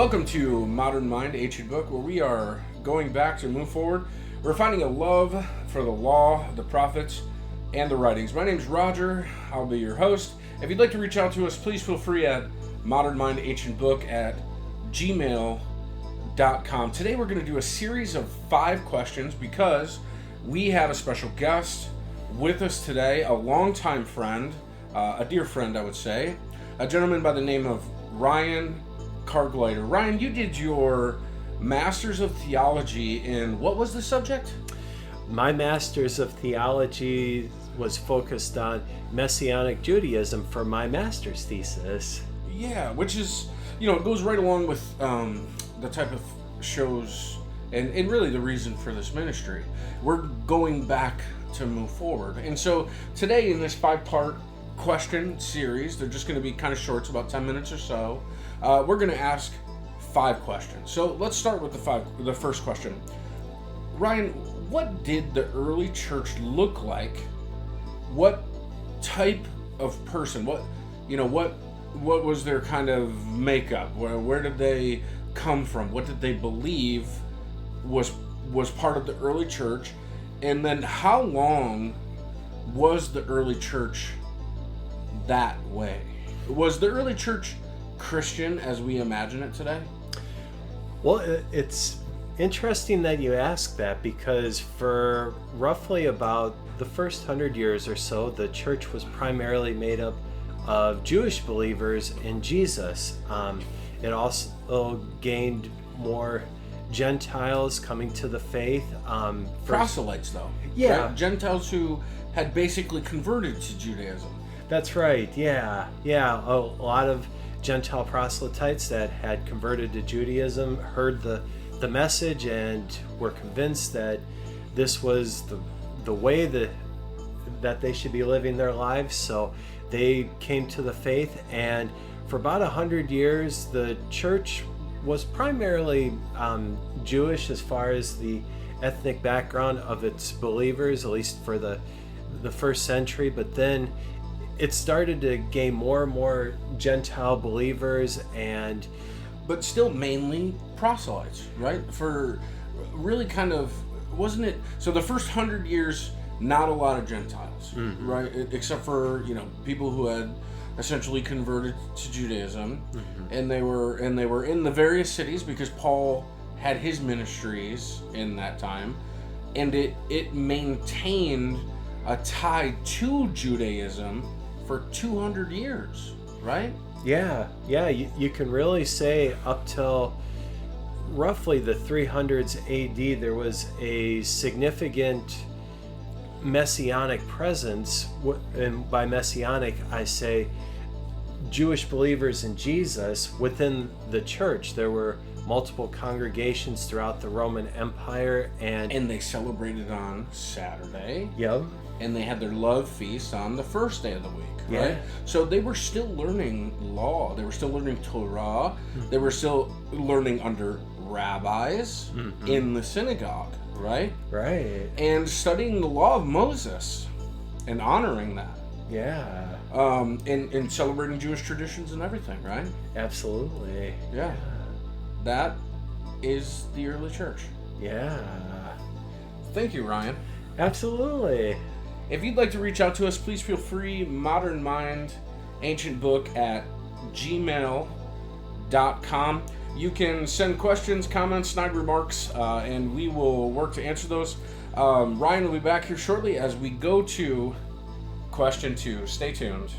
Welcome to Modern Mind, Ancient Book, where we are going back to move forward. We're finding a love for the law, the prophets, and the writings. My name's Roger. I'll be your host. If you'd like to reach out to us, please feel free at ModernMindAncientBook at gmail.com. Today we're going to do a series of 5 questions because we have a special guest with us today, a longtime friend, a dear friend, I would say, a gentleman by the name of Ryan Carglider. Ryan, you did your Master's of Theology in, what was the subject? My Master's of Theology was focused on Messianic Judaism for my master's thesis. Yeah, which is, it goes right along with the type of shows and really the reason for this ministry. We're going back to move forward. And so today in this 5-part question series, they're just going to be kind of short, it's about 10 minutes or so. We're going to ask 5 questions. So let's start with the first question. Ryan, what did the early church look like? What type of person? What was their kind of makeup? Where did they come from? What did they believe was part of the early church? And then how long was the early church that way? Was the early church Christian as we imagine it today? Well, it's interesting that you ask that, because for roughly about the first 100 years or so, the church was primarily made up of Jewish believers in Jesus. It also gained more Gentiles coming to the faith. Proselytes, though. Yeah. Right? Gentiles who had basically converted to Judaism. That's right, yeah. A lot of Gentile proselytes that had converted to Judaism heard the message and were convinced that this was the way that they should be living their lives. So they came to the faith, and for about 100 years, the church was primarily Jewish as far as the ethnic background of its believers, at least for the first century. But then it started to gain more and more Gentile believers, but still mainly proselytes, right? For really kind of, wasn't it? So the first 100 years, not a lot of Gentiles, mm-hmm. right? Except for people who had essentially converted to Judaism, mm-hmm. and they were in the various cities because Paul had his ministries in that time, and it maintained a tie to Judaism for 200 years, right? Yeah, you can really say up till roughly the 300s AD, there was a significant messianic presence, and by messianic I say Jewish believers in Jesus within the church. There were multiple congregations throughout the Roman Empire, and they celebrated on Saturday. Yep. And they had their love feast on the first day of the week, right? Yeah. So they were still learning law. They were still learning Torah. Mm-hmm. They were still learning under rabbis mm-hmm. in the synagogue, right? Right. And studying the law of Moses and honoring that. Yeah. And celebrating Jewish traditions and everything, right? Absolutely. Yeah. That is the early church. Yeah. Thank you, Ryan. Absolutely. If you'd like to reach out to us, please feel free. ModernMindAncientBook at gmail.com. You can send questions, comments, snide remarks, and we will work to answer those. Ryan will be back here shortly as we go to question 2. Stay tuned.